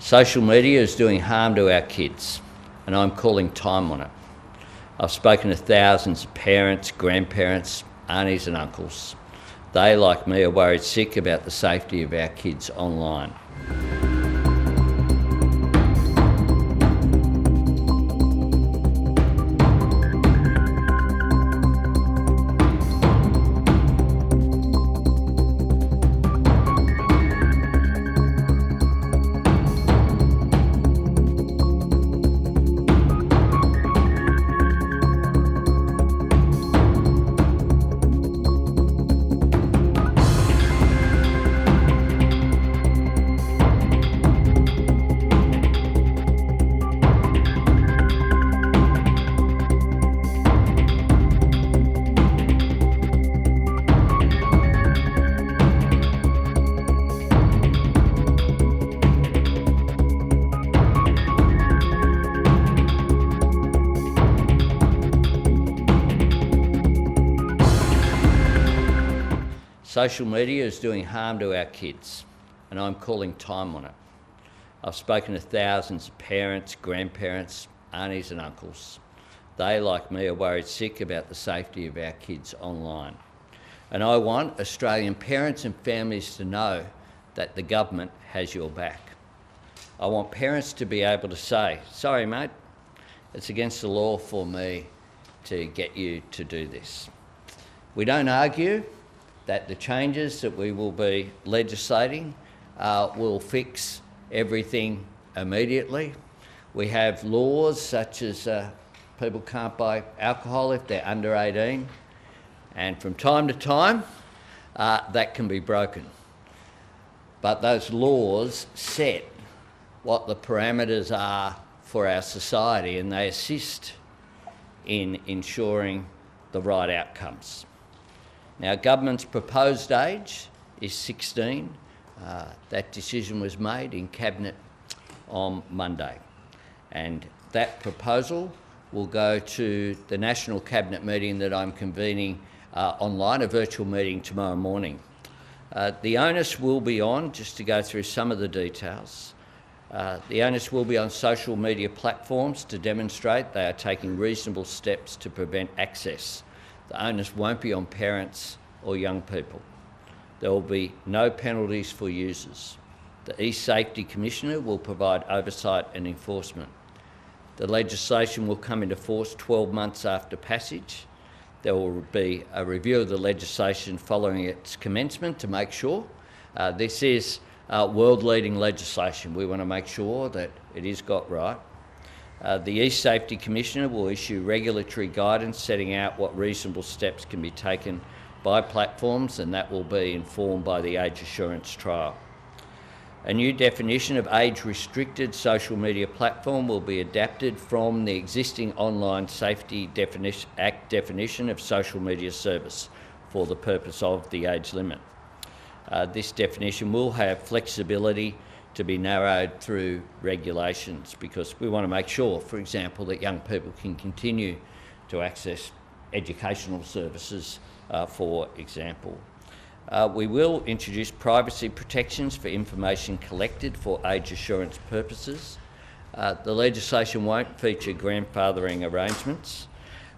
Social media is doing harm to our kids, and I'm calling time on it. I've spoken to thousands of parents, grandparents, aunties and uncles. They, like me, are worried sick about the safety of our kids online. Social media is doing harm to our kids, and I'm calling time on it. I've spoken to thousands of parents, grandparents, aunties and uncles. They, like me, are worried sick about the safety of our kids online. And I want Australian parents and families to know that the government has your back. I want parents to be able to say, sorry mate, it's against the law for me to get you to do this. We don't argue that the changes that we will be legislating will fix everything immediately. We have laws such as people can't buy alcohol if they're under 18, and from time to time that can be broken. But those laws set what the parameters are for our society, and they assist in ensuring the right outcomes. Now, government's proposed age is 16. That decision was made in Cabinet on Monday. And that proposal will go to the National Cabinet meeting that I'm convening online, a virtual meeting tomorrow morning. The onus will be on, just to go through some of the details, the onus will be on social media platforms to demonstrate they are taking reasonable steps to prevent access. The onus won't be on parents or young people. There will be no penalties for users. The e-Safety Commissioner will provide oversight and enforcement. The legislation will come into force 12 months after passage. There will be a review of the legislation following its commencement to make sure. This is world-leading legislation. We want to make sure that it is got right. The e-Safety Commissioner will issue regulatory guidance setting out what reasonable steps can be taken by platforms, and that will be informed by the age assurance trial. A new definition of age-restricted social media platform will be adapted from the existing Online Safety Act definition of social media service for the purpose of the age limit. This definition will have flexibility to be narrowed through regulations, because we want to make sure, for example, that young people can continue to access educational services, for example. We will introduce privacy protections for information collected for age assurance purposes. The legislation won't feature grandfathering arrangements.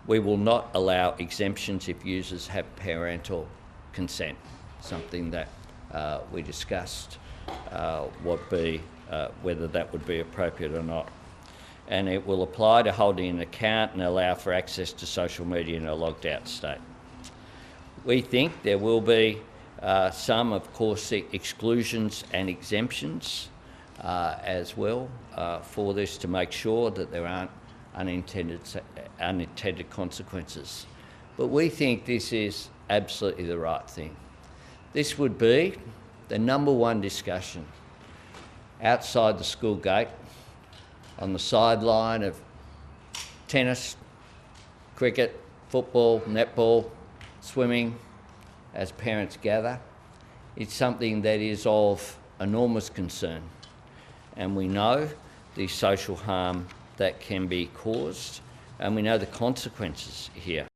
We will not allow exemptions if users have parental consent, something that we discussed whether that would be appropriate or not. And it will apply to holding an account and allow for access to social media in a logged out state. We think there will be some, of course, exclusions and exemptions as well for this, to make sure that there aren't unintended consequences. But we think this is absolutely the right thing. This would be the number one discussion outside the school gate, on the sideline of tennis, cricket, football, netball, swimming, as parents gather. It's something that is of enormous concern, and we know the social harm that can be caused, and we know the consequences here.